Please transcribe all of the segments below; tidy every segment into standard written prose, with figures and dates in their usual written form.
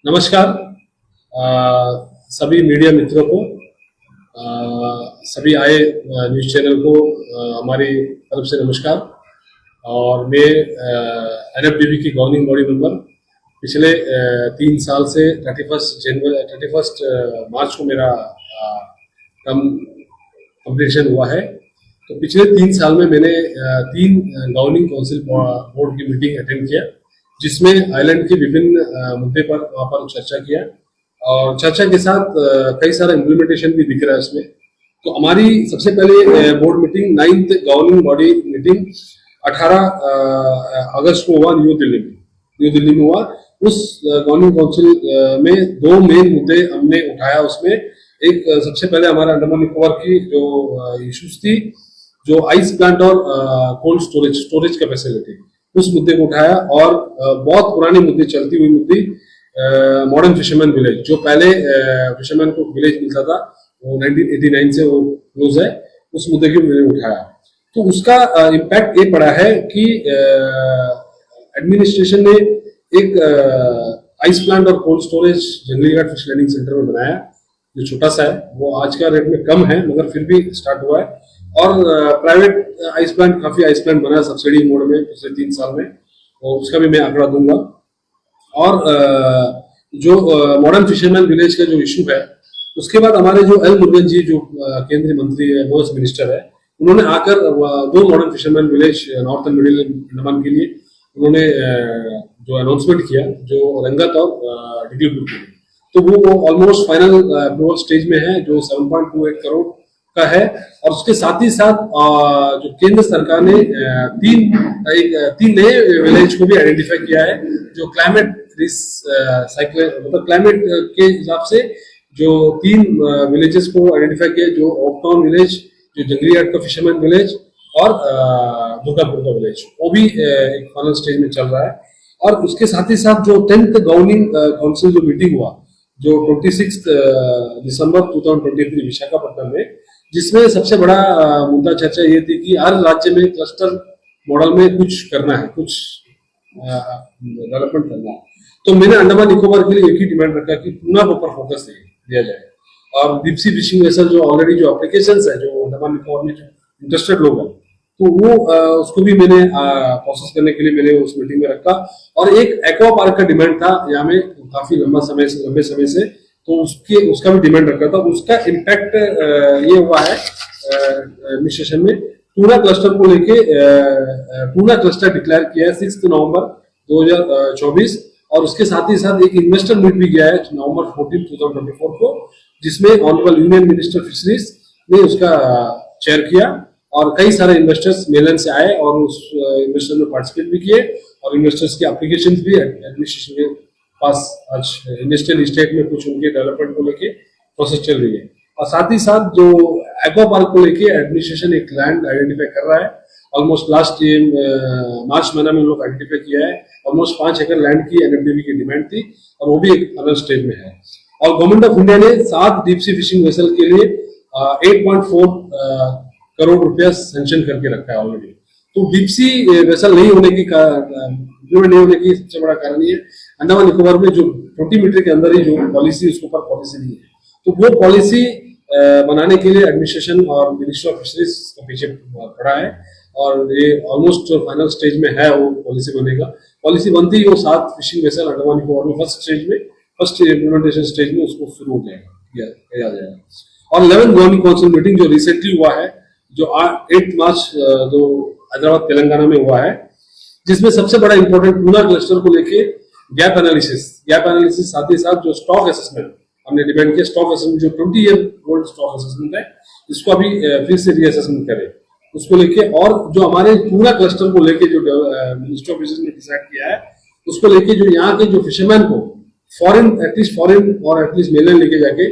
नमस्कार सभी मीडिया मित्रों को, सभी आए न्यूज़ चैनल को हमारी तरफ से नमस्कार। और मैं एनएफडीबी की गवर्निंग बॉडी मेंबर पिछले 3 साल से 31 मार्च को मेरा टर्म कंप्लीशन हुआ है। तो पिछले 3 साल में मैंने 3 गवर्निंग काउंसिल बोर्ड की मीटिंग अटेंड किया, जिसमें आइलैंड के विभिन्न मुद्दे पर वहाँ पर चर्चा किया और चर्चा के साथ कई सारा इम्प्लीमेंटेशन भी दिख रहा है उसमें। तो हमारी सबसे पहले board meeting 9th governing body meeting 18 अगस्त को हुआ न्यू दिल्ली में हुआ। उस गवर्निंग काउंसिल में 2 मेन मुद्दे हमने उठाया। उसमें एक सबसे पहले हमारा अंडमान निकोबार की जो इश्यूज थी, जो आइस प्लांट और कोल्ड स्टोरेज कैपेसिटी, उस मुद्दे को उठाया। और बहुत पुराने मुद्दे, चलती हुई मुद्दे, मॉडर्न फिशरमैन विलेज, जो पहले फिशरमैन को विलेज मिलता था वो 1989 से वो क्लोज है, उस मुद्दे को मैंने उठाया। तो उसका इम्पैक्ट ये पड़ा है कि एडमिनिस्ट्रेशन ने एक आइस प्लांट और कोल्ड स्टोरेज जंगली घाट फिश लैंडिंग सेंटर में बनाया, जो छोटा सा है, वो आज का रेट में कम है मगर फिर भी स्टार्ट हुआ है। और प्राइवेट आइस प्लांट, काफी आइस प्लांट बना सब्सिडी मोड में पिछले 3 साल में, और उसका भी मैं आंकड़ा दूंगा। और जो मॉडर्न फिशरमैन विलेज का जो इशू है, उसके बाद हमारे जो एल मुरुगन जी, जो केंद्रीय मंत्री है, नोस मिनिस्टर है, उन्होंने आकर 2 modern fisherman village north and middle Andaman के लिए उन्होंने जो अनाउंसमेंट किया, जो रंगत और डिग्लीपुर के लिए। तो वो ऑलमोस्ट फाइनल अप्रूवल स्टेज में है, जो 7.28 करोड़ का है। और उसके साथ ही साथ जो केंद्र सरकार ने 3 नए विलेज को भी आइडेंटिफाई किया है, जो क्लाइमेट रिस्क मतलब क्लाइमेट के हिसाब से जो 3 विलेजेस को आइडेंटिफाई किया, जो ओपटाउन विलेज, जो जंगली घाट का फिशरमैन विलेज और दुर्गापुर का विलेज, वो भी एक फाइनल स्टेज में चल रहा है। और उसके साथ ही साथ जो 10th गवर्निंग काउंसिल जो मीटिंग हुआ, जो 26 दिसंबर 2023 विशाखापट्टनम में, जिसमें सबसे बड़ा मुद्दा चर्चा ये थी कि हर राज्य में क्लस्टर मॉडल में कुछ करना है, कुछ डेवलपमेंट करना है। तो मैंने अंडमान निकोबार के लिए एक ही डिमांड रखा कि टूना के ऊपर फोकस दिया जाए। और डीप सी फिशिंग वेसल जो ऑलरेडी जो एप्लीकेशंस है, जो अंडमान निकोबार में जो इंटरेस्टेड लोग हैं, तो वो उसको भी मैंने प्रोसेस करने के लिए मैंने उस मीटिंग में रखा। और एक एक्वा पार्क का डिमांड था यहाँ में काफी लंबे समय से, तो उसका भी डिमांड रखा था। उसका इम्पैक्ट ये हुआ है एडमिनिस्ट्रेशन में, टूना क्लस्टर को लेके टूना क्लस्टर डिक्लेयर किया है 6 नवंबर 2024। और उसके साथ ही साथ एक इन्वेस्टर मीट भी गया है नवंबर 14, 2024 को, जिसमें ऑनरेबल यूनियन मिनिस्टर फिशरीज ने उसका चेयर किया। और कई सारे इन्वेस्टर्स मेलन से आए और उस इन्वेस्टर में पार्टिसिपेट भी किए, और इन्वेस्टर्स की एप्लीकेशन भी एडमिनिस्ट्रेशन के पास आज इंडस्ट्रियल स्टेट में कुछ उनके डेवलपमेंट को लेके प्रोसेस चल रही है। और साथ ही साथ जो एक्वा पार्क को लेके एडमिनिस्ट्रेशन एक लैंड आइडेंटिफाई कर रहा है। ऑलमोस्ट लास्ट मार्च महीना में लोग आइडेंटिफाई किया है। ऑलमोस्ट 5 एकड़ लैंड की एनएफडीबी की डिमांड थी, और वो भी एक फाइनल स्टेज में है। और गवर्नमेंट ऑफ इंडिया ने 7 डीप सी फिशिंग वेसल के लिए 8.4 करोड़ रुपया सेंक्शन करके रखा है ऑलरेडी। तो डीप सी वेसल नहीं होने की सबसे बड़ा कारण ये अंडमान निकोबार में जो 20 मीटर के अंदर ही जो पॉलिसी, उसके ऊपर पॉलिसी नहीं है। तो वो पॉलिसी बनाने के लिए एडमिनिस्ट्रेशन और मिनिस्ट्री ऑफ फिशरीज के पीछे खड़ा है, और ये ऑलमोस्ट फाइनल स्टेज में है। वो पॉलिसी बनेगा, पॉलिसी बनती ही वो 7 फिशिंग वेसल अंडमान निकोबार में फर्स्ट इम्प्लीमेंटेशन स्टेज में उसको शुरू हो जाएगा। और 11th गवर्निंग काउंसिल मीटिंग जो रिसेंटली हुआ है, जो 8 मार्च जो हैदराबाद तेलंगाना में हुआ है, जिसमें सबसे बड़ा इंपॉर्टेंट टूना क्लस्टर को लेके गैप एनालिसिस, साथ ही साथ जो स्टॉक असेसमेंट हमने डिमांड किया, स्टॉक असेसमेंट जो 20 ईयर ओल्ड स्टॉक असेसमेंट है, इसको अभी फिर से रीअसेसमेंट करें उसको लेके। और जो हमारे टूना क्लस्टर को लेके जो मिनिस्ट्री ऑफ फिशरीज ने डिसाइड किया है, उसको लेके जो यहाँ के जो फिशरमैन को फॉरेन और एटलीस्ट मेलैंड लेके जाके,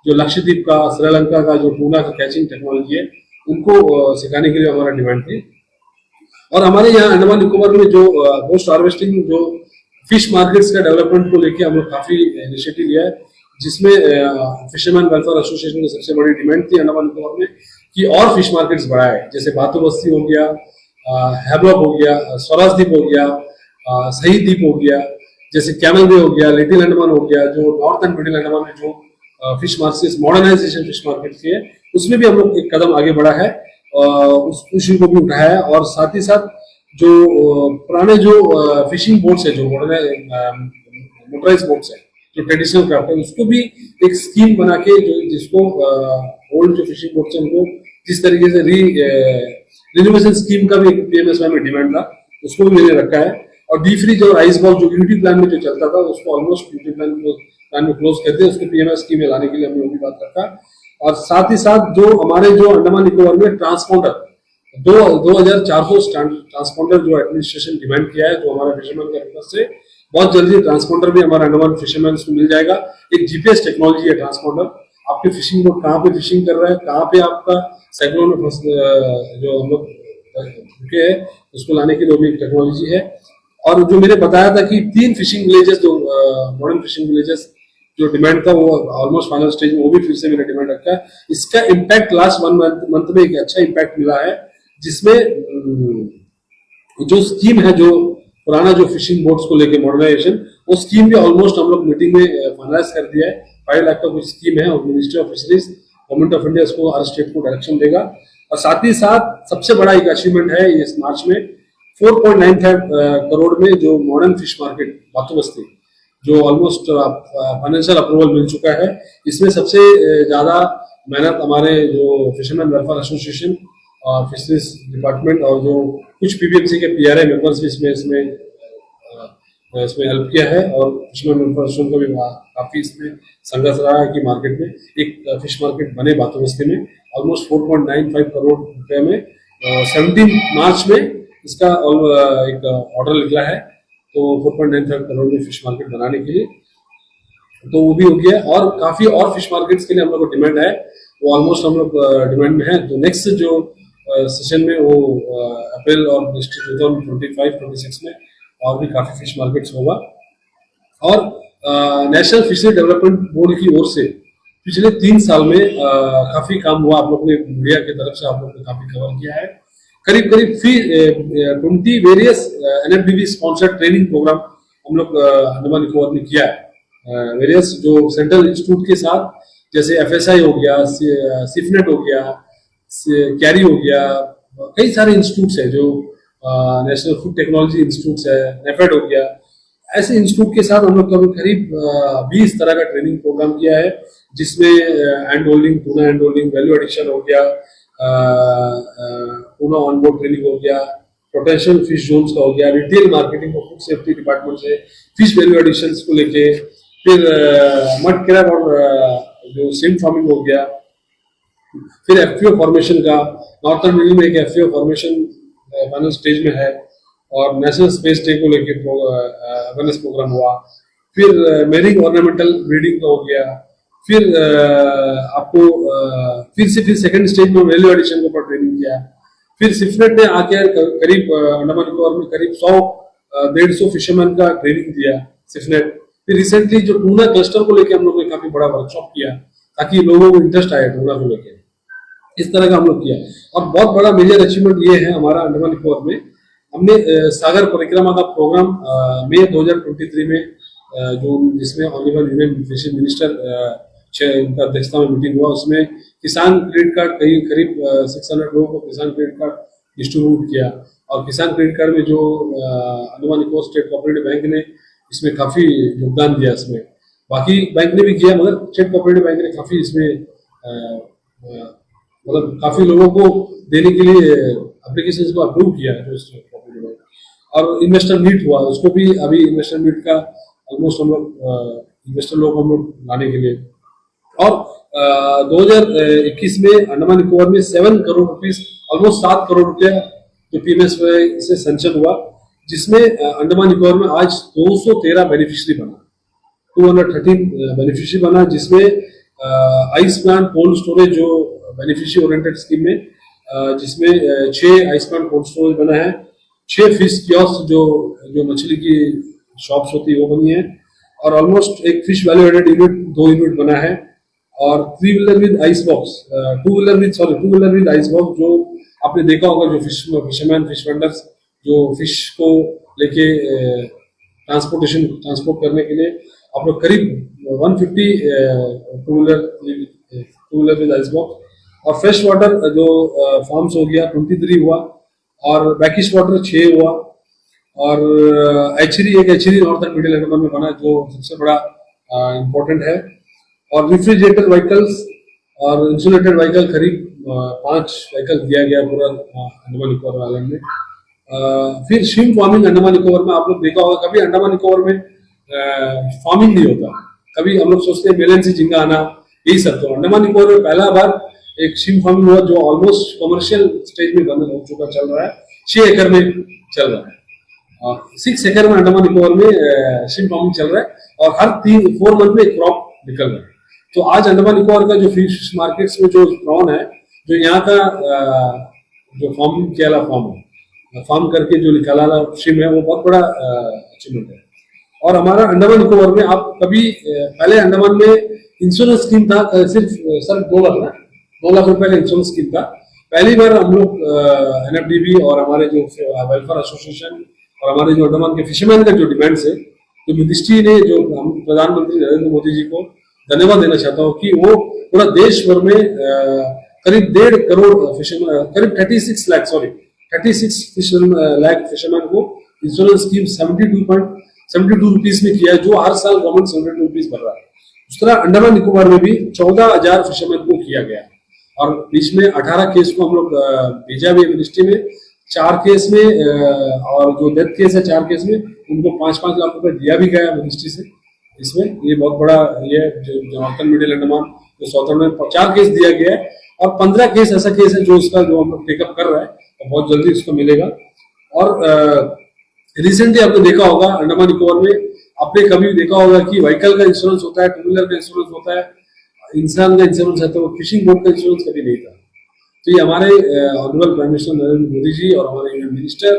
जो लक्षद्वीप का, श्रीलंका का जो टूना का कैचिंग टेक्नोलॉजी है, उनको सिखाने के लिए हमारा डिमांड थी। और हमारे यहाँ अंडमान निकोबार में जो पोस्ट हार्वेस्टिंग जो फिश मार्केट्स का डेवलपमेंट को लेके हम लोग काफी इनिशिएटिव लिया है, जिसमें फिशरमैन वेलफेयर एसोसिएशन की सबसे बड़ी डिमांड थी अंडमान निकोबार में कि और फिश मार्केट्स बढ़ाए, जैसे बातू बस्ती हो गया, हैवलॉक हो गया, स्वराज द्वीप हो गया, शहीद द्वीप हो गया, जैसे कैमल बे हो गया, लिटिल अंडमान हो गया, जो नॉर्थ एंड मिडिल अंडमान में जो fish market modernisation fish market की है, उसमें भी हम लोग एक कदम आगे बढ़ा है, उस इशू को भी उठाया है। और साथ ही साथ जो पुराने जो फिशिंग बोट्स है, जो मोटराइज बोट्स है, जो ट्रेडिशनल क्राफ्ट है, उसको भी एक स्कीम बना के जो जिसको ओल्ड जो फिशिंग बोट्स है उनको जिस तरीके से रिनोवेशन स्कीम का भी एक पीएमएसवाई में डिमांड था, उसको भी मैंने रखा है। और डी फ्री जो आइस बॉक्स जो यूनिटी प्लान में जो चलता था, उसको ऑलमोस्ट यूनिटी प्लान में क्लोज कर दिया, उसको पीएमएस स्कीम में लाने के लिए हमने वो भी बात रखा। और साथ ही साथ जो हमारे जो अंडमान निकोबार में ट्रांसपोंडर 2400 ट्रांसपोंडर जो एडमिनिस्ट्रेशन डिमांड किया है, जो हमारे फिशरमैन के तरफ से, बहुत जल्दी ट्रांसपोंडर भी हमारे अंडमान फिशरमैन को मिल जाएगा। एक जीपीएस टेक्नोलॉजी है ट्रांसपोंडर, आपके फिशिंग बोट कहाँ पे फिशिंग कर रहा है, कहाँ पे आपका साइक्लोन में जो हम लोग रुके है, उसको लाने के लिए भी एक टेक्नोलॉजी है। और जो मैंने बताया था कि 3 फिशिंग विलेजेस जो मॉडर्न फिशिंग विलेजेस जो डिमांड था, वो ऑलमोस्ट फाइनल स्टेज में, वो भी फिर से मैंने डिमांड रखा है। इसका इम्पैक्ट लास्ट 1 मंथ में एक अच्छा इम्पैक्ट मिला है, जिसमें जो स्कीम है, जो पुराना जो फिशिंग बोट्स को लेके मॉडर्नाइजेशन, वो स्कीम भी ऑलमोस्ट हम लोग मीटिंग में फाइनलाइज कर दिया है। 5 लाख का कुछ स्कीम है, और ministry of fisheries government of India इसको हर स्टेट को डायरेक्शन देगा। और साथ ही साथ सबसे बड़ा एक अचीवमेंट है इस मार्च में 4.95 करोड़ में जो मॉडर्न फिश मार्केट बातू बस्ती, जो ऑलमोस्ट फाइनेंशियल अप्रूवल मिल चुका है। इसमें सबसे ज्यादा मेहनत हमारे जो फिशरमैन वेलफेयर एसोसिएशन और फिशरीज डिपार्टमेंट और जो कुछ पीबीएमसी के पीआरआई मेंबर्स भी इसमें हेल्प किया है। और फिशरमैन वेलफेयर एसोसिएशन को भी काफी इसमें संघर्ष रहा है कि मार्केट में एक फिश मार्केट बने बातू बस्ती में। ऑलमोस्ट 4.95 करोड़ रुपए में 17 मार्च में इसका एक ऑर्डर निकला है, तो 4.95 करोड़ में फिश मार्केट बनाने के लिए, तो वो भी हो गया। और काफी और फिश मार्केट्स के लिए हम लोग को डिमांड है, वो ऑलमोस्ट हम लोग डिमांड में है। तो नेक्स्ट जो सेशन में वो अप्रैल और 2025-26 में और भी काफी फिश मार्केट्स होगा। और नेशनल फिशरी डेवलपमेंट बोर्ड की ओर से पिछले 3 साल में काफी काम हुआ। आप लोग ने मीडिया की तरफ से आप लोग ने काफी कवर किया है। करीब 20 various NFDB sponsored training programme हम लोग अंडमान निकोबार में किया है। वेरियस जो सेंट्रल इंस्टीट्यूट के साथ, जैसे एफएसआई हो गया, सिफनेट हो गया, कैरी हो गया, कई सारे इंस्टीट्यूट्स है, जो नेशनल फूड टेक्नोलॉजी इंस्टीट्यूट्स है, नेफेड हो गया, ऐसे इंस्टीट्यूट के साथ हम लोग करीब 20 तरह का ट्रेनिंग प्रोग्राम किया है, जिसमें hand holding, tuna hand holding, value addition हो गया, टूना ऑनबोर्ड ट्रेनिंग हो गया, पोटेंशियल फिश जोन्स का हो गया, रिटेल मार्केटिंग और फूड सेफ्टी डिपार्टमेंट से फिश वैल्यू एडिशन को लेके, फिर मड क्रैब और जो सिम फार्मिंग हो गया, फिर एफपीओ फॉर्मेशन का, नॉर्थर्न मिडिल में एक एफपीओ फॉर्मेशन फाइनल स्टेज में है, और नेशनल स्पेस डे को लेके अवेयरनेस प्रोग्राम हुआ, फिर मेरिंग ऑर्नामेंटल ब्रीडिंग का हो गया, फिर आपको फिर सेकंड स्टेज में वैल्यू एडिशन के ऊपर ट्रेनिंग किया, फिर सिफनेट ने आके करीब अंडमान निकोबार में करीब 100-150 फिशरमैन का ट्रेनिंग दिया सिफनेट। फिर रिसेंटली जो टूना क्लस्टर को लेके हम लोग ने काफी बड़ा वर्कशॉप किया, ताकि लोगों को इंटरेस्ट आए टूना को लेके, इस तरह का हम लोग किया। और बहुत बड़ा मेजर अचीवमेंट ये है हमारा अंडमान निकोबार में, हमने सागर परिक्रमा का प्रोग्राम मई 2023 में जो जिसमें ऑनरेबल यूनियन फिशरी मिनिस्टर उनका अध्यक्षता में मीटिंग हुआ, उसमें किसान क्रेडिट कार्ड करीब 600 लोगों को किसान क्रेडिट कार्ड डिस्ट्रीब्यूट किया। और किसान क्रेडिट कार्ड में जो Andaman Nicobar state cooperative bank ने इसमें काफी योगदान दिया, इसमें बाकी बैंक ने भी किया, मगर स्टेट कोऑपरेटिव बैंक ने काफी इसमें मतलब काफी लोगों को देने के लिए एप्लीकेशन को अप्रूव किया है जो स्टेट कोऑपरेटिव बैंक। और इन्वेस्टर मीट हुआ, उसको भी अभी इन्वेस्टर मीट का ऑलमोस्ट हम लोग इन्वेस्टर लोग हम लोग लाने के लिए। और 2021 में अंडमान निकोबार में 7 करोड़ रुपीस, ऑलमोस्ट 7 करोड़ रुपया जो पीएमएसवाई से सैंक्शन हुआ, जिसमें अंडमान निकोबार में आज 213 बेनिफिशियरी बना, 213 बेनिफिशियरी बना, जिसमें आइस प्लांट कोल्ड स्टोरेज जो बेनिफिशियरी ओरिएंटेड स्कीम में, जिसमें 6 आइस प्लांट कोल्ड स्टोरेज बना है, 6 फिश कियोस्क जो मछली की शॉप्स होती है वो बनी है, और ऑलमोस्ट एक fish value added unit 2 unit बना है, और 3 wheeler with ice box, 2 wheeler with ice box, जो आपने देखा होगा, जो फिशरमैन फिश वेंडर्स जो फिश को लेके ट्रांसपोर्ट करने के लिए आप लोग करीब 150 two wheeler with ice box. और फ्रेश वाटर जो फार्म्स हो गया 23 हुआ, और बैकिश वाटर 6 हुआ, और एक एचरी नॉर्थन मिडिल अंडमान में बना जो सबसे बड़ा इम्पोर्टेंट है। और रेफ्रिजरेटर व्हीकल्स और इंसुलेटेड व्हीकल करीब 5 व्हीकल दिया गया पूरा अंडमान निकोबार आइलैंड में। फिर श्रिम्प फार्मिंग अंडमान निकोबार में आप लोग देखा होगा, कभी अंडमान निकोबार में फार्मिंग नहीं होता। कभी हम लोग सोचते हैं मेलन से झींगा आना, यही सब। तो अंडमान निकोबार में पहला बार एक श्रिम्प फार्मिंग हुआ जो ऑलमोस्ट कमर्शियल स्टेज में बंद हो चुका, चल रहा है, 6 एकड़ में चल रहा है। 6 एकड़ में अंडमान निकोबार में श्रिम्प फार्मिंग चल रहा है, और हर 4 मंथ में एक क्रॉप निकल रहा है। तो आज अंडमान निकोबार का जो फिश मार्केट्स में जो प्रॉन है, जो यहाँ का जो फार्मिंग किया फार्म करके जो निकाला श्रिम्प है, वो बहुत बड़ा अचीवमेंट है। और हमारा अंडमान निकोबार में आप कभी पहले अंडमान में इंश्योरेंस स्कीम था, सिर्फ सर 2 लाख रुपए का इंश्योरेंस स्कीम था। पहली बार हम लोग NFDB और हमारे जो वेलफेयर एसोसिएशन और हमारे जो अंडमान के फिशरमैन का जो डिमांड है, जो मिनिस्ट्री ने, जो हम प्रधानमंत्री नरेंद्र मोदी जी को धन्यवाद देना चाहता हूँ कि वो पूरा देश भर में करीब 1.5 करोड़ फिशरमैन, करीब 36 लाख फिशरमैन को इंश्योरेंस स्कीम 72 रुपीज में किया है, जो हर साल गवर्नमेंट 72 रुपीज भर रहा है। उस तरह अंडमान निकोबार में भी 14,000 फिशरमैन को किया गया, और बीच में 18 केस को हम लोग भेजा भी मिनिस्ट्री में। 4 केस में और जो डेथ केस है 4 केस में, उनको 5-5 लाख रुपए दिया भी गया मिनिस्ट्री से। इसमें ये बहुत बड़ा ये जो नॉर्थन मिडिल अंडमान जो साउथर्न में 4 केस दिया गया है, और 15 केस ऐसा केस है जो उसका जो हम लोग टेकअप कर रहा है, और बहुत जल्दी उसको मिलेगा। और रिसेंटली आपने देखा होगा अंडमान निकोबार में, आपने कभी देखा होगा कि व्हीकल का इंश्योरेंस होता है, 2 व्हीलर का इंश्योरेंस होता है, इंसान का इंश्योरेंस है, तो फिशिंग बोट का इंश्योरेंस कभी नहीं था। तो ये हमारे honourable prime minister Narendra Modi ji और हमारे यूनियन मिनिस्टर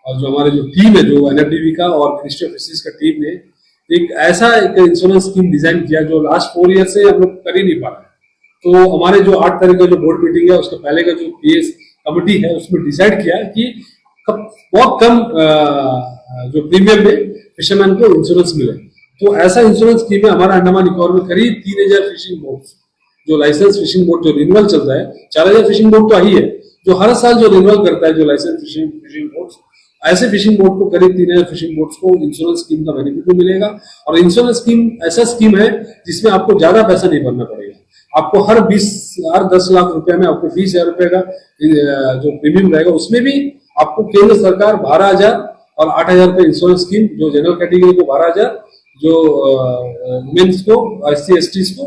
और जो हमारे जो टीम है, जो NFDB का और मिनिस्ट्री ऑफ फिशरीज का टीम ने एक ऐसा एक इंश्योरेंस स्कीम डिजाइन किया जो लास्ट 4 ईयर से हम लोग कर ही नहीं पा रहे। तो हमारे जो 8 तारीख का जो बोर्ड मीटिंग है, उसके पहले का जो PS कमेटी है, उसमें डिसाइड किया कि बहुत कम जो प्रीमियम में फिशरमैन को इंश्योरेंस मिले। तो ऐसा इंश्योरेंस स्कीम है हमारा अंडमान निकोबार में। करीब 3000 फिशिंग बोट्स, जो लाइसेंस फिशिंग बोट जो रिन्यूअल चलता है, 4000 फिशिंग बोट तो आई है जो हर साल जो रिन्यूअल करता है, जो लाइसेंस फिशिंग बोट्स, ऐसे फिशिंग बोट को करीब 3000 फिशिंग बोट्स को इंश्योरेंस स्कीम का बेनिफिट भी मिलेगा। और इंश्योरेंस स्कीम ऐसा स्कीम है जिसमें आपको ज्यादा पैसा नहीं भरना पड़ेगा। आपको हर 10 लाख रुपए में आपको 20,000 रुपए का जो प्रीमियम रहेगा, उसमें भी आपको केंद्र सरकार 12,000 और 8,000 रुपए इंश्योरेंस स्कीम, जो जनरल कैटेगरी को 12,000, जो वुमेन्स को, SC/ST को,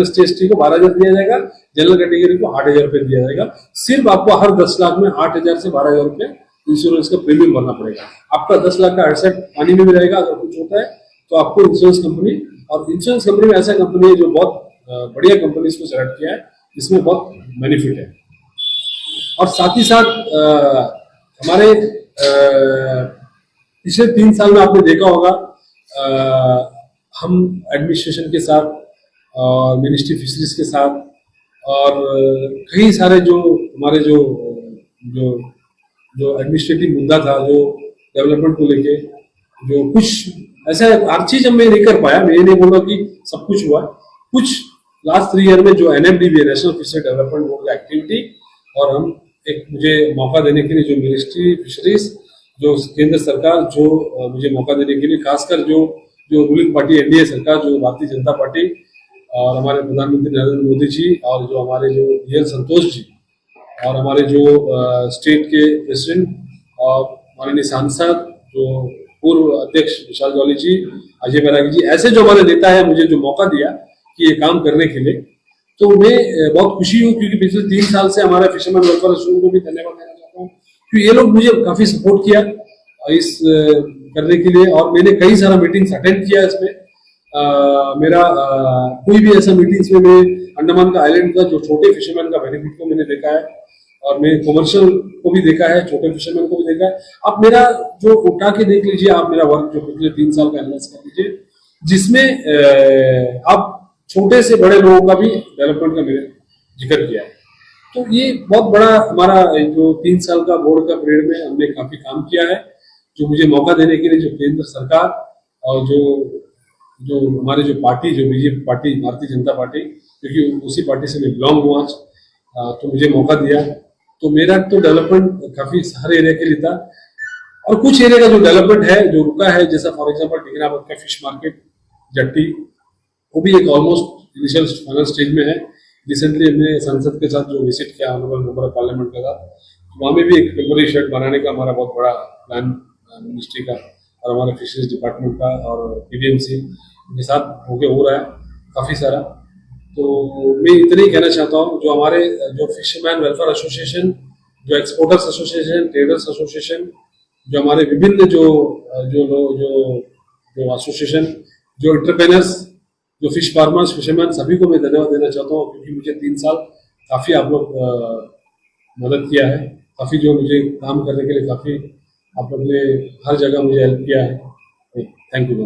SC/ST को 12,000 दिया जाएगा, जनरल कैटेगरी को 8,000 रुपए दिया जाएगा। सिर्फ आपको हर 10 लाख में 8,000 से 12,000 रुपए इंश्योरेंस का प्रीमियम भरना पड़ेगा। आपका 10 लाख का एसेट पानी में भी रहेगा, अगर कुछ होता है तो आपको इंश्योरेंस कंपनी, और इंश्योरेंस कंपनी में ऐसा कंपनी है जो बहुत बढ़िया कंपनी को सेलेक्ट किया है, जिसमें बहुत बेनिफिट है। और साथ ही साथ हमारे पिछले 3 साल में आपने देखा होगा, हम एडमिनिस्ट्रेशन के साथ और मिनिस्ट्री फिशरीज के साथ और कई सारे जो हमारे जो एडमिनिस्ट्रेटिव मुद्दा था, जो डेवलपमेंट को लेके, जो कुछ ऐसा हर चीज हम नहीं कर पाया, मैं ये नहीं बोल रहा कि सब कुछ हुआ, कुछ लास्ट 3 ईयर में जो NFDB national fishery development board का एक्टिविटी, और हम एक मुझे मौका देने के लिए जो मिनिस्ट्री फिशरीज, जो केंद्र सरकार जो मुझे मौका देने के लिए, खासकर जो रूलिंग पार्टी NDA सरकार, जो भारतीय जनता पार्टी और हमारे प्रधानमंत्री नरेंद्र मोदी जी, और जो हमारे जो DL संतोष जी, और हमारे जो स्टेट के प्रेसिडेंट और माननीय सांसद, जो पूर्व अध्यक्ष विशाल जॉली जी, अजय बैरागी जी, ऐसे जो हमारे नेता है, मुझे जो मौका दिया कि ये काम करने के लिए, तो मैं बहुत खुशी हूँ। क्योंकि पिछले 3 साल से हमारा फिशरमैन वेलफेयर एसोसिएशन को भी धन्यवाद देना चाहता हूँ, क्योंकि ये लोग मुझे काफी सपोर्ट किया इस करने के लिए, और मैंने कई सारा मीटिंग्स अटेंड किया। इसमें मेरा कोई भी ऐसा मीटिंग्स में मैं अंडमान का आइलैंड का जो छोटे फिशरमैन का बेनिफिट को मैंने देखा है, और मैं कमर्शियल को भी देखा है, छोटे फिशरमैन को भी देखा है। आप मेरा जो उठा के देख लीजिए, आप मेरा वर्क जो पिछले 3 साल का एनालाइज कर लीजिए, जिसमें आप छोटे से बड़े लोगों का भी डेवलपमेंट का मैंने जिक्र किया है। तो ये बहुत बड़ा हमारा जो 3 साल का बोर्ड का पीरियड में हमने काफी काम किया है। जो मुझे मौका देने के लिए जो केंद्र सरकार और जो जो हमारे जो पार्टी जो BJP party Bharatiya Janata party, क्योंकि उसी पार्टी से मैं बिलोंग हुआ, तो मुझे मौका दिया। तो मेरा तो डेवलपमेंट काफी हर एरिया के लिए था, और कुछ एरिया का जो डेवलपमेंट है जो रुका है, जैसा फॉर एग्जांपल टिकराबाद का फिश मार्केट जट्टी, वो भी एक ऑलमोस्ट इनिशियल फाइनल स्टेज में है। रिसेंटली हमने संसद के साथ जो विजिट किया ऑनरेबल मेंबर ऑफ पार्लियामेंट के साथ, वहाँ में भी एक टेम्पररी शेड बनाने का हमारा बहुत बड़ा प्लान मिनिस्ट्री का और हमारे फिशरीज डिपार्टमेंट का और पीडीएमसी के साथ होके हो रहा है काफ़ी सारा। तो मैं इतना ही कहना चाहता हूँ, जो हमारे जो फिशरमैन वेलफेयर एसोसिएशन, जो एक्सपोर्टर्स एसोसिएशन, ट्रेडर्स एसोसिएशन, जो हमारे विभिन्न जो जो जो जो एसोसिएशन, जो एंटरप्रेनर्स, जो फिश फार्मर्स, फिशरमैन, सभी को मैं धन्यवाद देना चाहता हूँ, क्योंकि मुझे 3 साल काफ़ी आप लोग मदद किया है, काफ़ी जो मुझे काम करने के लिए काफ़ी आप लोग ने हर जगह मुझे हेल्प किया है। Thank you.